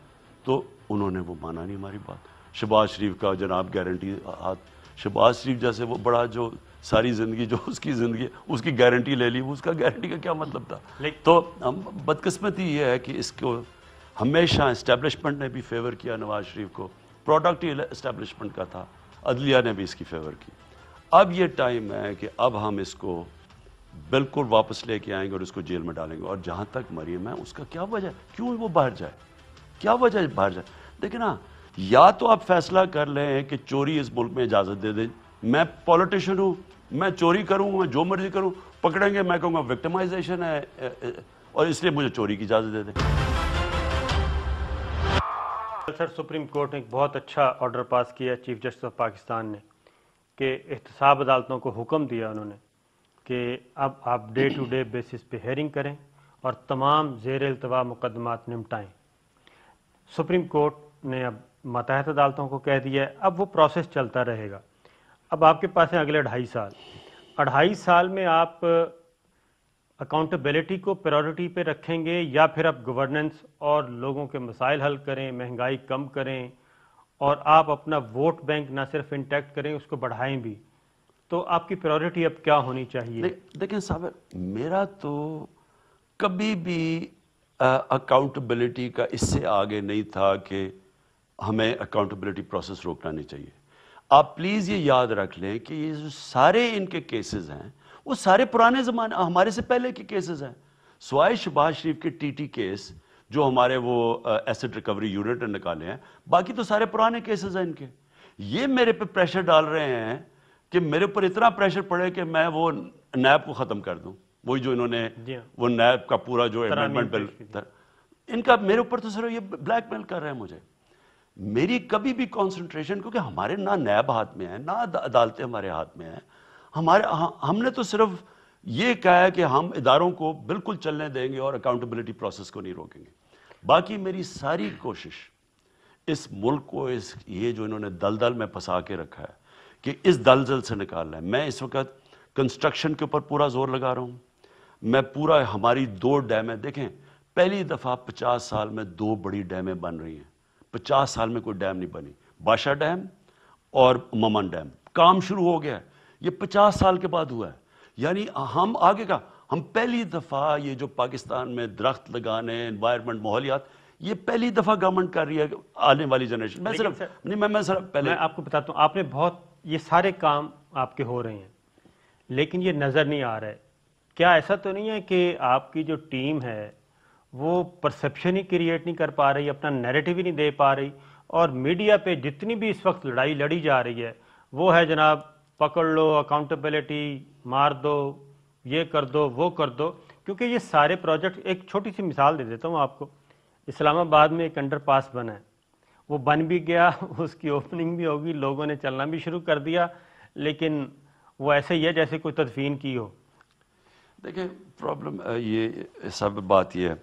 تو انہوں نے وہ مانا نہیں ہماری بات. شہباز شریف کا جناب گارنٹی ہاتھ, شہباز شریف جیسے وہ بڑا جو ساری زندگی جو اس کی زندگی اس کی گارنٹی لے لی, اس کا گارنٹی کا کیا مطلب تھا؟ تو بدقسمتی یہ ہے کہ اس کو ہمیشہ اسٹیبلشمنٹ نے بھی فیور کیا نواز شریف کو, پروڈکٹ ہی اسٹیبلشمنٹ کا تھا, عدلیہ نے بھی اس کی فیور کی. اب یہ ٹائم ہے کہ اب ہم اس کو بالکل واپس لے کے آئیں گے اور اس کو جیل میں ڈالیں گے. اور جہاں تک مریم ہے اس کا کیا وجہ ہے, کیوں وہ باہر جائے, کیا وجہ ہے باہر جائے؟ دیکھیں نا, یا تو آپ فیصلہ کر لیں کہ چوری اس ملک میں اجازت دے دیں. میں پولیٹیشین ہوں, میں چوری کروں, میں جو مرضی کروں, پکڑیں گے میں کہوں گا وکٹمائزیشن ہے اور اس لیے مجھے چوری کی اجازت دے دیں. سر سپریم کورٹ نے ایک بہت اچھا آرڈر پاس کیا چیف جسٹس آف پاکستان نے کہ احتساب عدالتوں کو حکم دیا انہوں نے کہ اب آپ ڈے ٹو ڈے بیسس پہ ہیئرنگ کریں اور تمام زیر التوا مقدمات نمٹائیں. سپریم کورٹ نے اب ماتحت عدالتوں کو کہہ دیا ہے اب وہ پروسیس چلتا رہے گا. اب آپ کے پاس ہیں اگلے 2.5 سال. 2.5 سال میں آپ اکاؤنٹیبلٹی کو پریورٹی پہ رکھیں گے یا پھر آپ گورننس اور لوگوں کے مسائل حل کریں, مہنگائی کم کریں اور آپ اپنا ووٹ بینک نہ صرف انٹیکٹ کریں اس کو بڑھائیں بھی, تو آپ کی پریورٹی اب کیا ہونی چاہیے؟ دیکھیں صاحب, میرا تو کبھی بھی اکاؤنٹیبلٹی کا اس سے آگے نہیں تھا کہ ہمیں اکاؤنٹیبلٹی پروسیس روکنا نہیں چاہیے. آپ پلیز یہ یاد رکھ لیں کہ یہ جو سارے ان کے کیسز ہیں وہ سارے پرانے زمانے ہمارے سے پہلے کے کیسز ہیں, سوائے شہباز شریف کے ٹی ٹی کیس جو ہمارے وہ ایسٹ ریکوری یونٹ نے نکالے ہیں, باقی تو سارے پرانے کیسز ہیں ان کے. یہ میرے پہ پریشر ڈال رہے ہیں کہ میرے اوپر اتنا پریشر پڑے کہ میں وہ نیب کو ختم کر دوں, وہی جو انہوں نے وہ نیب کا پورا جو امینڈمنٹ بل, ان کا میرے اوپر تو صرف یہ بلیک میل کر رہے ہیں مجھے. میری کبھی بھی کانسنٹریشن, کیونکہ ہمارے نہ نیب ہاتھ میں ہے نہ عدالتیں ہمارے ہاتھ میں ہیں, ہم نے تو صرف یہ کہا ہے کہ ہم اداروں کو بالکل چلنے دیں گے اور اکاؤنٹیبلٹی پروسیس کو نہیں روکیں گے. باقی میری ساری کوشش اس ملک کو یہ جو انہوں نے دلدل میں پھنسا کے رکھا ہے کہ اس دلدل سے نکالنا ہے. میں اس وقت کنسٹرکشن کے اوپر پورا زور لگا رہا ہوں. میں پورا ہماری 2 ڈیمیں دیکھیں, پہلی دفعہ 50 سال میں 2 بڑی ڈیمیں بن رہی ہیں. 50 سال میں کوئی ڈیم نہیں بنی. باشا ڈیم اور ممن ڈیم کام شروع ہو گیا ہے. یہ 50 سال کے بعد ہوا ہے. یعنی ہم آگے کا ہم پہلی دفعہ یہ جو پاکستان میں درخت لگانے, انوائرمنٹ, ماحولیات, یہ پہلی دفعہ گورنمنٹ کر رہی ہے آنے والی جنریشن. میں صرف نہیں میں صرف پہلے میں آپ کو بتاتا ہوں, آپ نے بہت یہ سارے کام آپ کے ہو رہے ہیں لیکن یہ نظر نہیں آ رہا ہے. کیا ایسا تو نہیں ہے کہ آپ کی جو ٹیم ہے وہ پرسیپشن ہی کریٹ نہیں کر پا رہی, اپنا نیریٹو ہی نہیں دے پا رہی, اور میڈیا پہ جتنی بھی اس وقت لڑائی لڑی جا رہی ہے وہ ہے جناب پکڑ لو, اکاؤنٹیبلٹی, مار دو, یہ کر دو, وہ کر دو. کیونکہ یہ سارے پروجیکٹ, ایک چھوٹی سی مثال دے دیتا ہوں آپ کو. اسلام آباد میں ایک انڈر پاس بنا ہے, وہ بن بھی گیا, اس کی اوپننگ بھی ہوگی, لوگوں نے چلنا بھی شروع کر دیا, لیکن وہ ایسے ہی ہے جیسے کوئی تدفین کی ہو. دیکھیں پرابلم یہ سب بات یہ ہے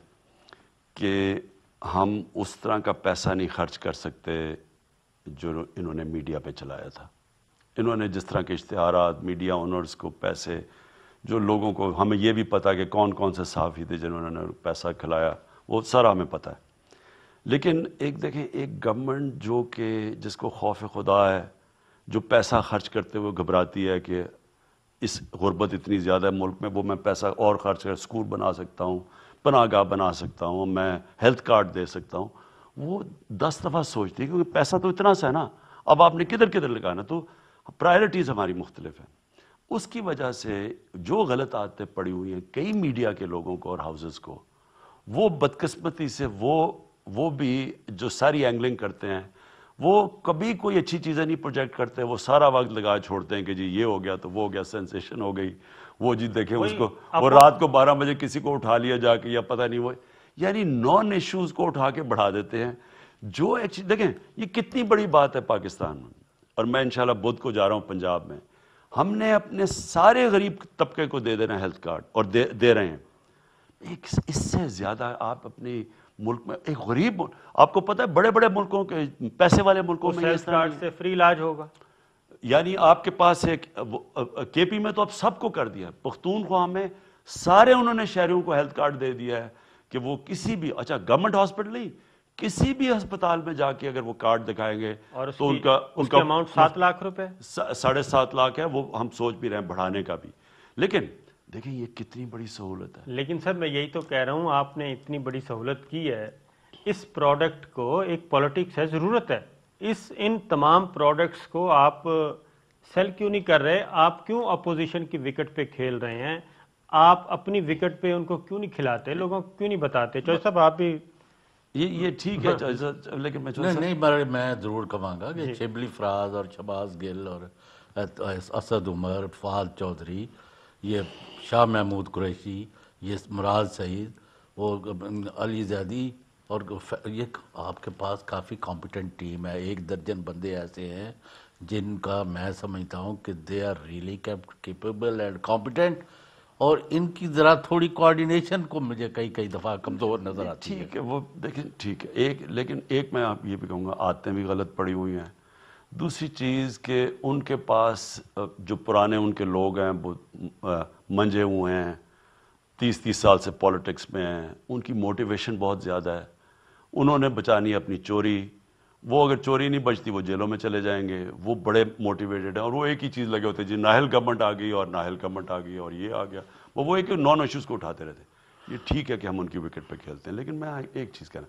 کہ ہم اس طرح کا پیسہ نہیں خرچ کر سکتے جو انہوں نے میڈیا پہ چلایا تھا. انہوں نے جس طرح کے اشتہارات, میڈیا اونرز کو پیسے, جو لوگوں کو, ہمیں یہ بھی پتا کہ کون کون سے صحافی تھے جنہوں نے پیسہ کھلایا, وہ سارا ہمیں پتہ ہے. لیکن ایک دیکھیں, ایک گورنمنٹ جو کہ جس کو خوف خدا ہے, جو پیسہ خرچ کرتے ہوئے گھبراتی ہے کہ اس غربت اتنی زیادہ ہے ملک میں, وہ میں پیسہ اور خرچ کر سکول بنا سکتا ہوں, پناہ گاہ بنا سکتا ہوں, میں ہیلتھ کارڈ دے سکتا ہوں, وہ 10 دفعہ سوچتی ہے کیونکہ پیسہ تو اتنا سا ہے نا, اب آپ نے کدھر کدھر لگانا. تو پرائرٹیز ہماری مختلف ہیں. اس کی وجہ سے جو غلط عادتیں پڑی ہوئی ہیں کئی میڈیا کے لوگوں کو اور ہاؤسز کو, وہ بدقسمتی سے وہ بھی جو ساری اینگلنگ کرتے ہیں, وہ کبھی کوئی اچھی چیزیں نہیں پروجیکٹ کرتے. وہ سارا وقت لگا چھوڑتے ہیں کہ جی یہ ہو گیا تو وہ ہو گیا, سینسیشن ہو گئی, وہ جی دیکھیں اس کو, وہ رات کو 12 بجے کسی کو اٹھا لیا جا کے, یا پتہ نہیں وہ, یعنی نان ایشوز کو اٹھا کے بڑھا دیتے ہیں. جو ایکچولی دیکھیں یہ کتنی بڑی بات ہے پاکستان میں, اور میں انشاءاللہ بدھ کو جا رہا ہوں پنجاب میں, ہم نے اپنے سارے غریب طبقے کو دے دینا ہیلتھ کارڈ, اور دے رہے ہیں. اس سے زیادہ آپ اپنی ملک میں ایک غریب, آپ کو پتہ ہے بڑے بڑے ملکوں کے, پیسے والے ملکوں میں ہیلتھ کارڈ سے فری علاج ہوگا. یعنی آپ کے پاس ایک کے پی میں تو اب سب کو کر دیا, پختونخوا میں سارے انہوں نے شہریوں کو ہیلتھ کارڈ دے دیا ہے کہ وہ کسی بھی, اچھا گورنمنٹ ہاسپٹل نہیں, کسی بھی ہسپتال میں جا کے اگر وہ کارڈ دکھائیں گے تو ان کا اماؤنٹ 7 لاکھ روپے, 7.5 لاکھ ہے. وہ ہم سوچ بھی رہے ہیں بڑھانے کا بھی. لیکن دیکھیں یہ کتنی بڑی سہولت ہے. لیکن سر میں یہی تو کہہ رہا ہوں, آپ نے اتنی بڑی سہولت کی ہے, اس پروڈکٹ کو ایک پولیٹکس ہے, ضرورت ہے, ان تمام پروڈکٹس کو آپ سیل کیوں نہیں کر رہے؟ آپ کیوں اپوزیشن کی وکٹ پہ کھیل رہے ہیں؟ آپ اپنی وکٹ پہ ان کو کیوں نہیں کھلاتے, لوگوں کو کیوں نہیں بتاتے؟ چوہدری صاحب آپ بھی یہ ٹھیک ہے, لیکن میں ضرور کہوں گا کہ شبلی فراز اور شہباز گل اور اسد عمر, فہد چودھری, یہ شاہ محمود قریشی, یہ مراد سعید, وہ علی زیدی, اور یہ آپ کے پاس کافی کمپیٹنٹ ٹیم ہے. 1 درجن بندے ایسے ہیں جن کا میں سمجھتا ہوں کہ they are really capable and competent, اور ان کی ذرا تھوڑی کوارڈینیشن کو مجھے کئی دفعہ کمزور نظر آتی ہے. ٹھیک ہے, وہ دیکھیں ٹھیک ہے, لیکن ایک میں آپ یہ بھی کہوں گا, عادتیں بھی غلط پڑی ہوئی ہیں. دوسری چیز کہ ان کے پاس جو پرانے ان کے لوگ ہیں وہ منجے ہوئے ہیں, 30 سال سے پالیٹکس میں ہیں, ان کی موٹیویشن بہت زیادہ ہے. انہوں نے بچانی اپنی چوری, وہ اگر چوری نہیں بچتی وہ جیلوں میں چلے جائیں گے. وہ بڑے موٹیویٹڈ ہیں, اور وہ ایک ہی چیز لگے ہوتے ہیں, جی ناہل گورنمنٹ آ گئی اور ناہل گورنمنٹ آ گئی اور یہ آ گیا. وہ ایک نان ایشوز کو اٹھاتے رہتے. یہ ٹھیک ہے کہ ہم ان کی وکٹ پہ کھیلتے ہیں, لیکن میں ایک چیز کہنا,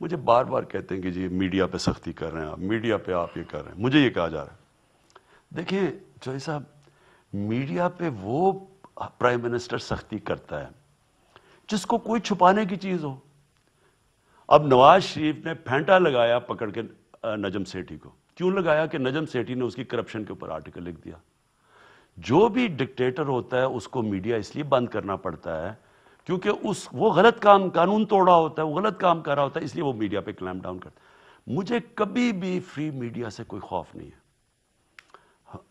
مجھے بار بار کہتے ہیں کہ جی میڈیا پہ سختی کر رہے ہیں آپ, میڈیا پہ آپ یہ کر رہے ہیں. مجھے یہ کہا جا رہا ہے, دیکھیں چوہدری صاحب, میڈیا پہ وہ پرائم منسٹر سختی کرتا ہے جس کو کوئی چھپانے کی چیز ہو. اب نواز شریف نے پھینٹا لگایا پکڑ کے نجم سیٹھی کو. کیوں لگایا؟ کہ نجم سیٹھی نے اس کی کرپشن کے اوپر آرٹیکل لکھ دیا. جو بھی ڈکٹیٹر ہوتا ہے اس کو میڈیا اس لیے بند کرنا پڑتا ہے کیونکہ وہ غلط کام, قانون توڑا ہوتا ہے, وہ غلط کام کر رہا ہوتا ہے, اس لیے وہ میڈیا پہ کلیم ڈاؤن کرتا ہے. مجھے کبھی بھی فری میڈیا سے کوئی خوف نہیں ہے.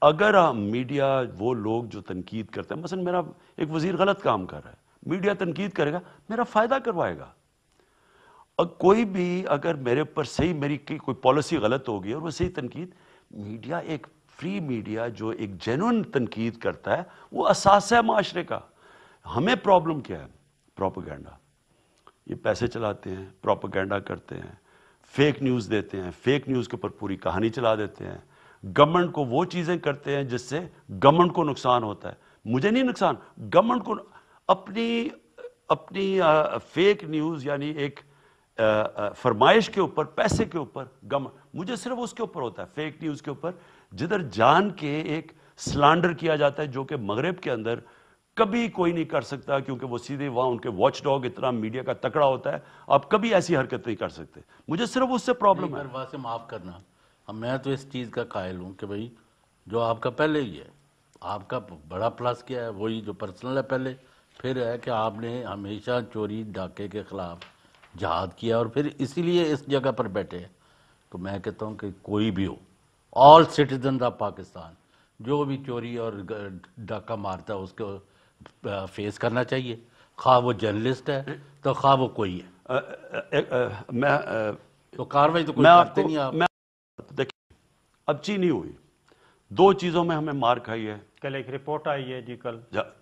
اگر میڈیا وہ لوگ جو تنقید کرتے ہیں، مثلا میرا ایک وزیر غلط کام کر رہا ہے، میڈیا تنقید کرے گا، میرا فائدہ کروائے گا. اور کوئی بھی اگر میرے اوپر صحیح میری کوئی پالیسی غلط ہوگی اور وہ صحیح تنقید، میڈیا ایک فری میڈیا جو ایک جینوئن تنقید کرتا ہے وہ اساس ہے معاشرے کا. ہمیں پرابلم کیا ہے؟ پروپیگنڈا. یہ پیسے چلاتے ہیں، پروپیگنڈا کرتے ہیں، فیک نیوز دیتے ہیں، فیک نیوز کے اوپر پوری کہانی چلا دیتے ہیں. گورنمنٹ کو وہ چیزیں کرتے ہیں جس سے گورنمنٹ کو نقصان ہوتا ہے. مجھے نہیں نقصان، گورنمنٹ کو. اپنی فیک نیوز یعنی ایک فرمائش کے اوپر، پیسے کے اوپر گورنمنٹ، مجھے صرف اس کے اوپر ہوتا ہے، فیک نیوز کے اوپر، جدھر جان کے ایک سلانڈر کیا جاتا ہے جو کہ مغرب کے اندر کبھی کوئی نہیں کر سکتا، کیونکہ وہ سیدھے وہاں ان کے واچ ڈاگ اتنا میڈیا کا تکڑا ہوتا ہے، آپ کبھی ایسی حرکت نہیں کر سکتے. مجھے صرف اس سے پرابلم ہے. واسے معاف کرنا، میں تو اس چیز کا قائل ہوں کہ بھائی جو آپ کا پہلے ہی ہے، آپ کا بڑا پلس کیا ہے وہی جو پرسنل ہے پہلے، پھر ہے کہ آپ نے ہمیشہ چوری ڈاکے کے خلاف جہاد کیا اور پھر اسی لیے اس جگہ پر بیٹھے ہیں. تو میں کہتا ہوں کہ کوئی بھی ہو، آل سٹیزنز آف پاکستان جو بھی چوری اور ڈاکہ مارتا ہے اس کو فیس کرنا چاہیے، خواہ وہ جرنلسٹ ہے تو خواہ وہ کوئی ہے. میں تو کاروائی تو کوئی کرتے نہیں آپ. دیکھیں، اب چینی ہوئی، دو چیزوں میں ہمیں مار کھائی ہے. کل ایک رپورٹ آئی ہے جی، کل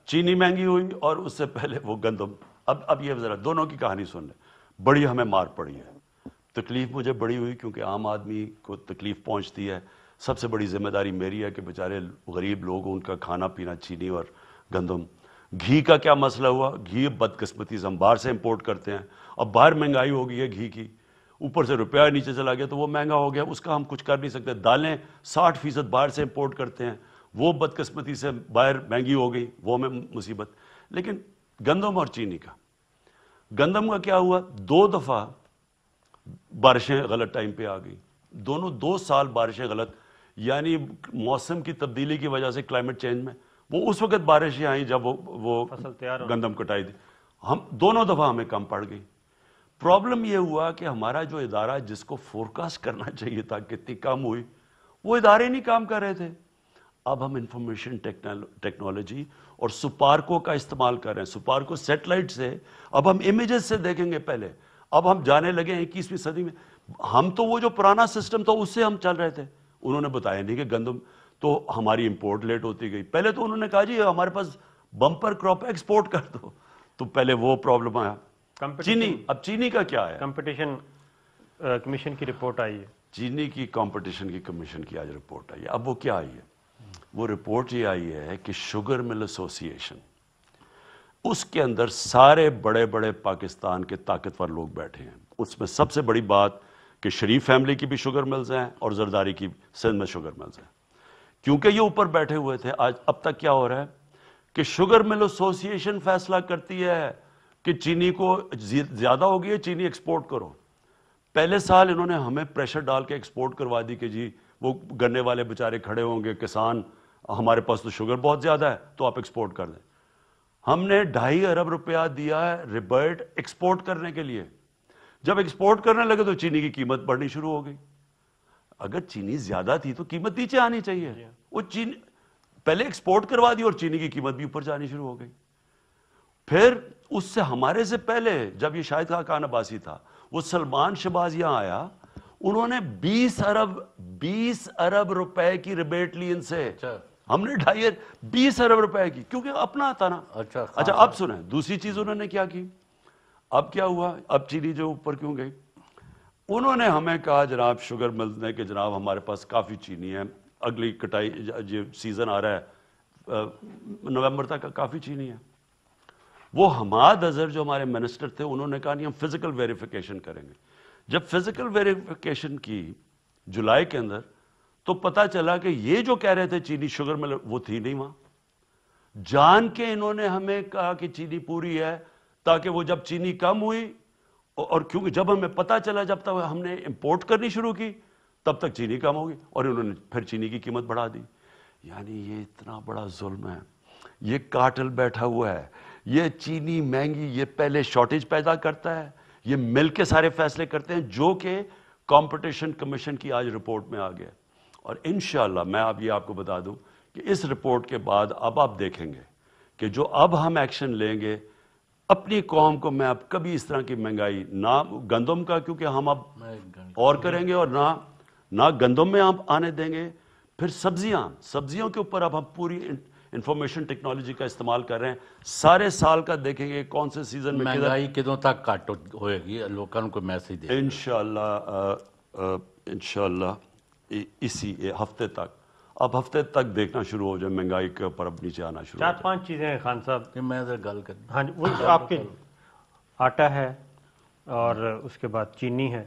چینی مہنگی ہوئی اور اس سے پہلے وہ گندم. اب یہ ذرا دونوں کی کہانی سن لیں. بڑی ہمیں مار پڑی ہے، تکلیف مجھے بڑی ہوئی کیونکہ عام آدمی کو تکلیف پہنچتی ہے. سب سے بڑی ذمہ داری میری ہے کہ بیچارے غریب لوگ ان کا کھانا پینا چینی اور گندم. گھی کا کیا مسئلہ ہوا؟ گھی بدقسمتی سے ہم باہر سے امپورٹ کرتے ہیں. اب باہر مہنگائی ہو گئی ہے گھی کی، اوپر سے روپیہ نیچے چلا گیا تو وہ مہنگا ہو گیا، اس کا ہم کچھ کر نہیں سکتے. دالیں 60% باہر سے امپورٹ کرتے ہیں، وہ بدقسمتی سے باہر مہنگی ہو گئی، وہ ہمیں مصیبت. لیکن گندم اور چینی کا، گندم کا کیا ہوا؟ 2 دفعہ بارشیں غلط ٹائم پہ آ گئی، دونوں 2 سال بارشیں غلط، یعنی موسم کی تبدیلی کی وجہ سے کلائمیٹ چینج میں وہ اس وقت بارشیں آئیں جب وہ فصل تیار گندم کٹائی دی. ہم دونوں دفعہ ہمیں کم پڑ گئی. پرابلم یہ ہوا کہ ہمارا جو ادارہ جس کو فورکاسٹ کرنا چاہیے تھا کتنی کم ہوئی، وہ ادارے نہیں کام کر رہے تھے. اب ہم انفارمیشن ٹیکنالوجی اور سپارکو کا استعمال کر رہے ہیں. سپارکو سیٹلائٹ سے اب ہم امیجز سے دیکھیں گے پہلے. اب ہم جانے لگے ہیں 21ویں صدی میں. ہم تو وہ جو پرانا سسٹم تھا اس سے ہم چل رہے تھے. انہوں نے بتایا نہیں کہ گندم تو ہماری امپورٹ لیٹ ہوتی گئی. پہلے تو انہوں نے کہا جی ہمارے پاس بمپر کراپ ایکسپورٹ کر دو، تو پہلے وہ پرابلم آیا. چینی، اب چینی کا کیا ہے؟ کمپٹیشن کمیشن کی رپورٹ آئی ہے، چینی کی کمپٹیشن کی کمیشن کی آج رپورٹ آئی ہے. اب وہ کیا آئی ہے؟ وہ رپورٹ یہ آئی ہے کہ شوگر مل ایسوسی ایشن، اس کے اندر سارے بڑے بڑے پاکستان کے طاقتور لوگ بیٹھے ہیں. اس میں سب سے بڑی بات کہ شریف فیملی کی بھی شوگر ملز ہیں اور زرداری کی سندھ میں شوگر ملز ہیں. کیونکہ یہ اوپر بیٹھے ہوئے تھے، آج اب تک کیا ہو رہا ہے کہ شوگر مل ایسوسی ایشن فیصلہ کرتی ہے کہ چینی کو زیادہ ہو گئی ہے، چینی ایکسپورٹ کرو. پہلے سال انہوں نے ہمیں پریشر ڈال کے ایکسپورٹ کروا دی کہ جی وہ گنے والے بیچارے کھڑے ہوں گے، کسان، ہمارے پاس تو شوگر بہت زیادہ ہے تو آپ ایکسپورٹ کر دیں. ہم نے 2.5 ارب روپیہ دیا ہے ریبرٹ ایکسپورٹ کرنے کے لیے. جب ایکسپورٹ کرنے لگے تو چینی کی قیمت بڑھنی شروع ہو گئی. اگر چینی زیادہ تھی تو قیمت نیچے آنی چاہیے. وہ چینی پہلے ایکسپورٹ کروا دی اور چینی کی قیمت بھی اوپر جانی شروع ہو گئی. پھر اس سے ہمارے سے پہلے جب یہ شاہد خاقان عباسی تھا، وہ سلمان شہباز یہاں آیا، انہوں نے 20 ارب روپے کی ریبیٹ لی ان سے. ہم نے 20 ارب روپے کی، کیونکہ اپنا آتا نا. اچھا اب سنیں دوسری چیز انہوں نے کیا کی. اب کیا ہوا؟ اب چینی جو اوپر کیوں گئی؟ انہوں نے ہمیں کہا جناب شوگر ملز نے کہ جناب ہمارے پاس کافی چینی ہے، اگلی کٹائی جو سیزن آ رہا ہے نومبر تک کافی چینی ہے. وہ حماد اظہر جو ہمارے منسٹر تھے انہوں نے کہا نہیں ہم فزیکل ویریفیکیشن کریں گے. جب فزیکل ویریفیکیشن کی جولائی کے اندر تو پتا چلا کہ یہ جو کہہ رہے تھے چینی شوگر مل وہ تھی نہیں وہاں. جان کے انہوں نے ہمیں کہا کہ چینی پوری ہے تاکہ وہ جب چینی کم ہوئی، اور کیونکہ جب ہمیں پتا چلا جب تک ہم نے امپورٹ کرنی شروع کی تب تک چینی کم ہوگی اور انہوں نے پھر چینی کی قیمت بڑھا دی. یعنی یہ اتنا بڑا ظلم ہے. یہ کارٹل بیٹھا ہوا ہے، یہ چینی مہنگی، یہ پہلے شارٹیج پیدا کرتا ہے، یہ مل کے سارے فیصلے کرتے ہیں جو کہ کمپٹیشن کمیشن کی آج رپورٹ میں آ گیا. اور انشاءاللہ میں اب یہ آپ کو بتا دوں کہ اس رپورٹ کے بعد اب آپ دیکھیں گے کہ جو اب ہم ایکشن لیں گے اپنی قوم کو، میں اب کبھی اس طرح کی مہنگائی نہ گندم کا، کیونکہ ہم اب اور کریں گے، اور نہ گندم میں ہم آنے دیں گے. پھر سبزیوں کے اوپر اب ہم پوری انفارمیشن ٹیکنالوجی کا استعمال کر رہے ہیں. سارے سال کا دیکھیں گے کون سے سیزن میں مہنگائی کدوں تک کٹ ہوئے گی، لوگوں کو میسج دے انشاءاللہ اسی ہفتے تک. اب ہفتے تک دیکھنا شروع ہو جائے مہنگائی کے اوپر اب نیچے آنا شروع ہو 4-5 چیزیں ہیں خان صاحب. میں گل کر ہاں جی، وہ آپ کے آٹا ہے اور اس کے بعد چینی ہے،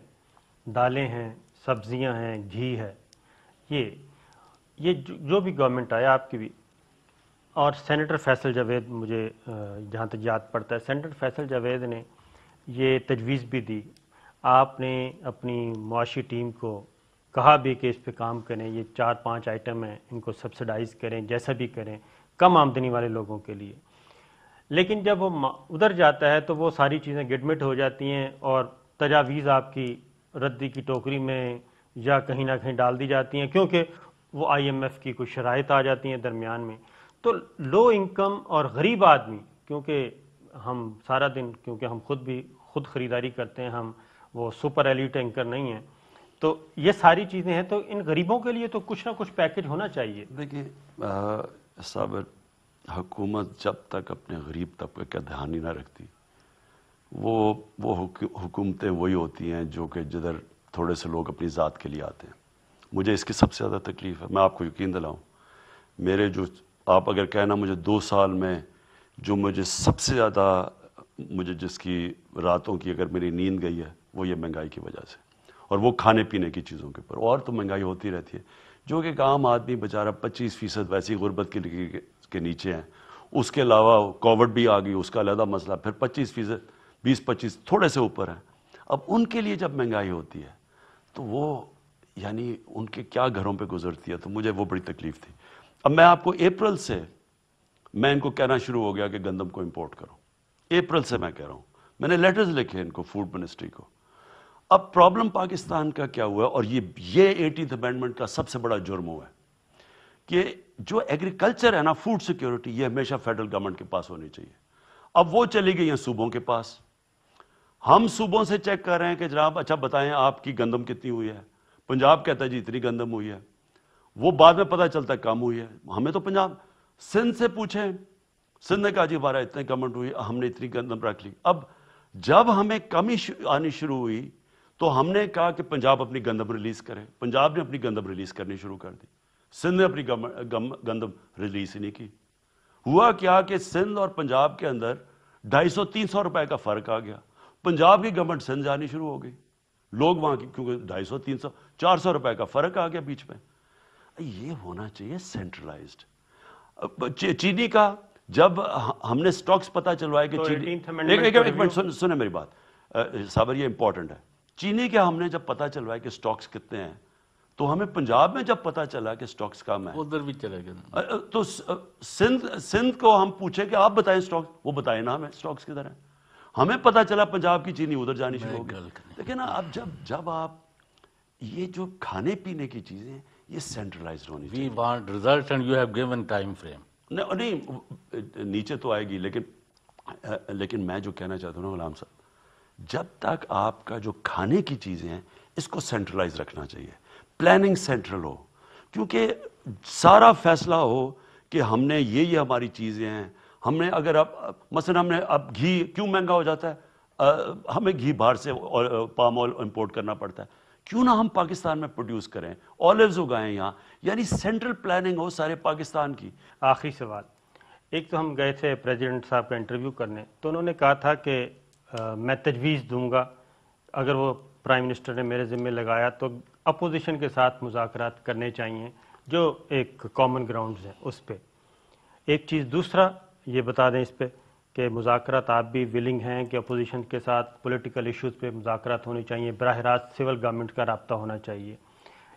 دالیں ہیں، سبزیاں ہیں، گھی ہے. یہ جو بھی گورنمنٹ آیا آپ کی بھی، اور سینیٹر فیصل جاوید، مجھے جہاں تک یاد پڑتا ہے سینیٹر فیصل جاوید نے یہ تجویز بھی دی. آپ نے اپنی معاشی ٹیم کو کہا بھی کہ اس پہ کام کریں، یہ 4-5 آئٹم ہیں، ان کو سبسڈائز کریں، جیسا بھی کریں کم آمدنی والے لوگوں کے لیے. لیکن جب وہ ادھر جاتا ہے تو وہ ساری چیزیں گڈمٹ ہو جاتی ہیں اور تجاویز آپ کی ردی کی ٹوکری میں یا کہیں نہ کہیں ڈال دی جاتی ہیں، کیونکہ وہ IMF کی کچھ شرائط آ جاتی ہیں درمیان میں. تو لو انکم اور غریب آدمی، کیونکہ ہم سارا دن، کیونکہ ہم خود خریداری کرتے ہیں، ہم وہ سپر ایلیٹ اینکر نہیں ہیں، تو یہ ساری چیزیں ہیں. تو ان غریبوں کے لیے تو کچھ نہ کچھ پیکج ہونا چاہیے. دیکھیں صابر، حکومت جب تک اپنے غریب طبقے کا دھیان ہی نہ رکھتی، وہ حکومتیں وہی ہوتی ہیں جو کہ جدھر تھوڑے سے لوگ اپنی ذات کے لیے آتے ہیں. مجھے اس کی سب سے زیادہ تکلیف ہے، میں آپ کو یقین دلاؤں، میرے جو آپ اگر کہنا مجھے 2 سال میں جو مجھے سب سے زیادہ جس کی راتوں کی اگر میری نیند گئی ہے وہ یہ مہنگائی کی وجہ سے، اور وہ کھانے پینے کی چیزوں کے اوپر. اور تو مہنگائی ہوتی رہتی ہے، جو کہ ایک عام آدمی بیچارہ 25% ویسی غربت کے نیچے ہیں. اس کے علاوہ کووڈ بھی آ گئی، اس کا علیحدہ مسئلہ، پھر 25%، 20-25 تھوڑے سے اوپر ہیں. اب ان کے لیے جب مہنگائی ہوتی ہے تو وہ یعنی ان کے کیا گھروں پہ گزرتی ہے، تو مجھے وہ بڑی تکلیف تھی. اب میں آپ کو اپریل سے میں ان کو کہنا شروع ہو گیا کہ گندم کو امپورٹ کرو. اپریل سے میں کہہ رہا ہوں، میں نے لیٹرز لکھے ان کو، فوڈ منسٹری کو. اب پرابلم پاکستان کا کیا ہوا ہے، اور یہ 18th امینڈمنٹ کا سب سے بڑا جرم ہوا ہے کہ جو ایگریکلچر ہے نا، فوڈ سیکیورٹی، یہ ہمیشہ فیڈرل گورنمنٹ کے پاس ہونی چاہیے. اب وہ چلی گئی ہیں صوبوں کے پاس. ہم صوبوں سے چیک کر رہے ہیں کہ جناب اچھا بتائیں آپ کی گندم کتنی ہوئی ہے. پنجاب کہتا ہے جی اتنی گندم ہوئی ہے، وہ بعد میں پتہ چلتا ہے کم ہوئی ہے. ہمیں تو پنجاب سندھ سے پوچھیں، سندھ نے کہا جی ہمارا اتنے گورنمنٹ ہوئی، ہم نے اتنی گندم رکھ لی. اب جب ہمیں کمی آنی شروع ہوئی تو ہم نے کہا کہ پنجاب اپنی گندم ریلیز کرے. پنجاب نے اپنی گندم ریلیز کرنی شروع کر دی، سندھ نے اپنی گندم ریلیز ہی نہیں کی. ہوا کیا کہ سندھ اور پنجاب کے اندر 250-300 روپے کا فرق آ گیا. پنجاب کی گورنمنٹ سندھ جانی شروع ہو گئی، لوگ وہاں کی، کیونکہ 250-300-400 روپے کا فرق آ گیا بیچ میں. یہ ہونا چاہیے سینٹرلائزڈ. چینی کا جب ہم نے سٹاکس پتہ چلوائے کہ چینی، سنیں میری بات صابر، یہ امپورٹنٹ ہے. چینی کے ہم نے جب پتہ چلوائے کہ سٹاکس کتنے ہیں، تو ہمیں پنجاب میں جب پتہ چلا کہ سٹاکس کم ہے، ادھر بھی چلے گئے. تو سندھ کو ہم پوچھیں کہ آپ بتائیں سٹاکس، وہ بتائیں نا ہمیں سٹاکس کدھر ہیں. ہمیں پتہ چلا پنجاب کی چینی ادھر جانی شروع ہو گئی. لیکن اب جب آپ یہ جو کھانے پینے کی چیزیں یہ سینٹرلائزڈ ہونی چاہیے. We want results and you have given time frame. نہیں نیچے تو آئے گی، لیکن میں جو کہنا چاہتا ہوں نا غلام صاحب، جب تک آپ کا جو کھانے کی چیزیں ہیں اس کو سینٹرلائز رکھنا چاہیے، پلاننگ سینٹرل ہو، کیونکہ سارا فیصلہ ہو کہ ہم نے یہ ہماری چیزیں ہیں. ہم نے اگر مثلا ہم نے اب گھی کیوں مہنگا ہو جاتا ہے، ہمیں گھی باہر سے پام آئل امپورٹ کرنا پڑتا ہے، کیوں نہ ہم پاکستان میں پروڈیوس کریں، اولیوز اگائیں یہاں. یعنی سینٹرل پلاننگ ہو سارے پاکستان کی. آخری سوال، ایک تو ہم گئے تھے پریزیڈنٹ صاحب کا انٹرویو کرنے، تو انہوں نے کہا تھا کہ میں تجویز دوں گا، اگر وہ پرائم منسٹر نے میرے ذمہ لگایا تو اپوزیشن کے ساتھ مذاکرات کرنے چاہیے، جو ایک کامن گراؤنڈز ہیں اس پہ. ایک چیز، دوسرا یہ بتا دیں اس پہ کہ مذاکرات آپ بھی ولنگ ہیں کہ اپوزیشن کے ساتھ پولیٹیکل ایشوز پہ مذاکرات ہونی چاہیے، براہ راست سول گورنمنٹ کا رابطہ ہونا چاہیے.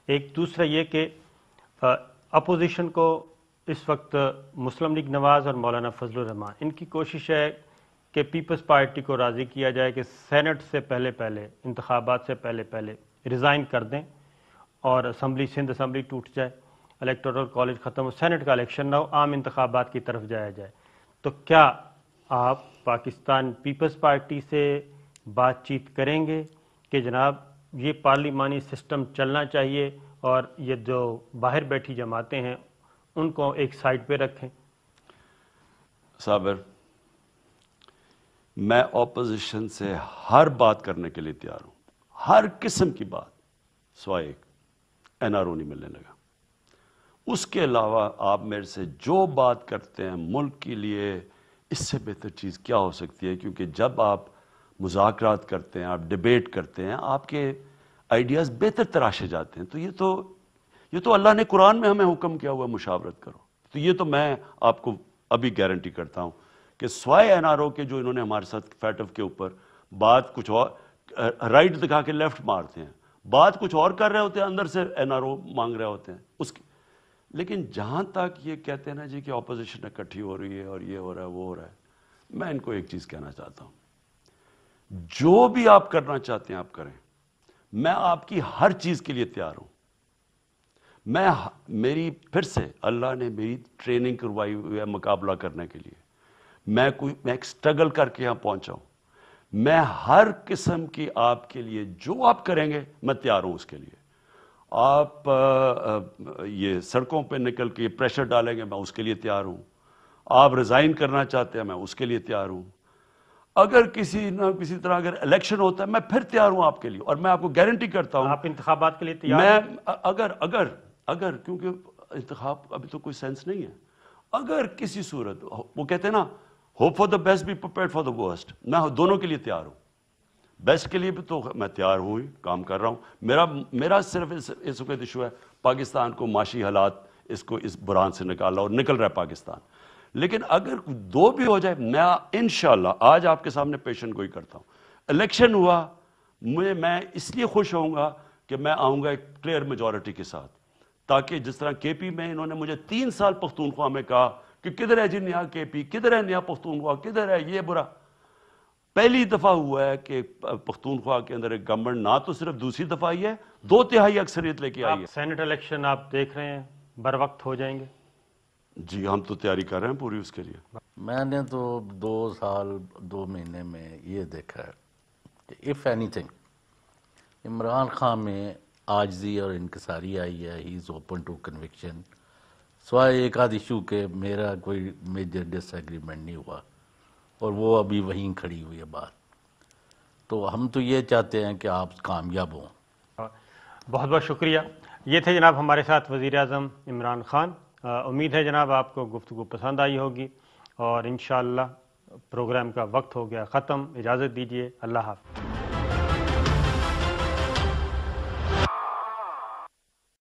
ایک دوسرا یہ کہ اپوزیشن کو اس وقت مسلم لیگ نواز اور مولانا فضل الرحمان، ان کی کوشش ہے کہ پیپلز پارٹی کو راضی کیا جائے کہ سینٹ سے پہلے انتخابات سے پہلے ریزائن کر دیں اور اسمبلی سندھ اسمبلی ٹوٹ جائے، الیکٹورل کالج ختم ہو، سینٹ کا الیکشن نہ ہو، عام انتخابات کی طرف جایا جائے، تو کیا آپ پاکستان پیپلز پارٹی سے بات چیت کریں گے کہ جناب یہ پارلیمانی سسٹم چلنا چاہیے اور یہ جو باہر بیٹھی جماعتیں ہیں ان کو ایک سائڈ پہ رکھیں؟ صابر، میں اپوزیشن سے ہر بات کرنے کے لیے تیار ہوں، ہر قسم کی بات، سوائے ایک این آر او نہیں ملنے لگا۔ اس کے علاوہ آپ میرے سے جو بات کرتے ہیں ملک کے لیے، اس سے بہتر چیز کیا ہو سکتی ہے؟ کیونکہ جب آپ مذاکرات کرتے ہیں، آپ ڈیبیٹ کرتے ہیں، آپ کے آئیڈیاز بہتر تراشے جاتے ہیں۔ تو یہ تو اللہ نے قرآن میں ہمیں حکم کیا ہوا مشاورت کرو۔ تو یہ تو میں آپ کو ابھی گارنٹی کرتا ہوں کہ سوائے این آر او کے جو انہوں نے ہمارے ساتھ فیٹف کے اوپر بات کچھ اور رائٹ دکھا کے لیفٹ مارتے ہیں، بات کچھ اور کر رہے ہوتے ہیں، اندر سے این آر او مانگ رہے ہوتے ہیں اس کی۔ لیکن جہاں تک یہ کہتے ہیں نا جی کہ اپوزیشن اکٹھی ہو رہی ہے اور یہ ہو رہا ہے وہ ہو رہا ہے، میں ان کو ایک چیز کہنا چاہتا ہوں، جو بھی آپ کرنا چاہتے ہیں آپ کریں، میں آپ کی ہر چیز کے لیے تیار ہوں۔ میری پھر سے اللہ نے میری ٹریننگ کروائی ہوئی ہے مقابلہ کرنے کے لیے، میں ایک سٹرگل کر کے یہاں پہنچا ہوں۔ میں ہر قسم کی آپ کے لیے جو آپ کریں گے میں تیار ہوں اس کے لیے۔ آپ یہ سڑکوں پہ نکل کے پریشر ڈالیں گے، میں اس کے لیے تیار ہوں۔ آپ ریزائن کرنا چاہتے ہیں، میں اس کے لیے تیار ہوں۔ اگر کسی نہ کسی طرح اگر الیکشن ہوتا ہے میں پھر تیار ہوں آپ کے لیے، اور میں آپ کو گارنٹی کرتا ہوں آپ انتخابات کے لیے تیار میں ہیں؟ اگر کیونکہ انتخاب ابھی تو کوئی سینس نہیں ہے، اگر کسی صورت وہ کہتے ہیں نا hope for the best be prepared for the worst, میں دونوں کے لیے تیار ہوں۔ بیسٹ کے لیے بھی تو میں تیار ہوں، کام کر رہا ہوں۔ میرا صرف اس وقت ایشو ہے پاکستان کو معاشی حالات اس کو اس بحران سے نکالنا، اور نکل رہا ہے پاکستان۔ لیکن اگر دو بھی ہو جائے، میں انشاءاللہ آج آپ کے سامنے پیشن گوئی کرتا ہوں، الیکشن ہوا میں اس لیے خوش ہوں گا کہ میں آؤں گا ایک کلیئر میجورٹی کے ساتھ، تاکہ جس طرح کے پی میں انہوں نے مجھے 3 سال پختونخوا میں کہا کہ کدھر ہے جی نیا کے پی، کدھر ہے نیا پختونخوا، کدھر ہے یہ برا۔ پہلی دفعہ ہوا ہے کہ پختونخوا کے اندر ایک گورنمنٹ نہ تو صرف دوسری دفعہ آئی ہے، 2/3 اکثریت لے کے آئی ہے۔ سینٹ الیکشن آپ دیکھ رہے ہیں بر وقت ہو جائیں گے؟ جی ہم تو تیاری کر رہے ہیں پوری اس کے لیے۔ میں نے تو 2 سال 2 مہینے میں یہ دیکھا ہے کہ if any thing Imran Khan میں عاجزی اور انکساری آئی ہے، ہی از اوپن ٹو کنوکشن، سوائے ایک آدھ ایشو کہ میرا کوئی میجر ڈس ایگریمنٹ نہیں ہوا، اور وہ ابھی وہیں کھڑی ہوئی ہے بات۔ تو ہم تو یہ چاہتے ہیں کہ آپ کامیاب ہوں۔ بہت بہت شکریہ۔ یہ تھے جناب ہمارے ساتھ وزیر اعظم عمران خان۔ امید ہے جناب آپ کو گفتگو پسند آئی ہوگی، اور انشاءاللہ پروگرام کا وقت ہو گیا ختم۔ اجازت دیجیے، اللہ حافظ۔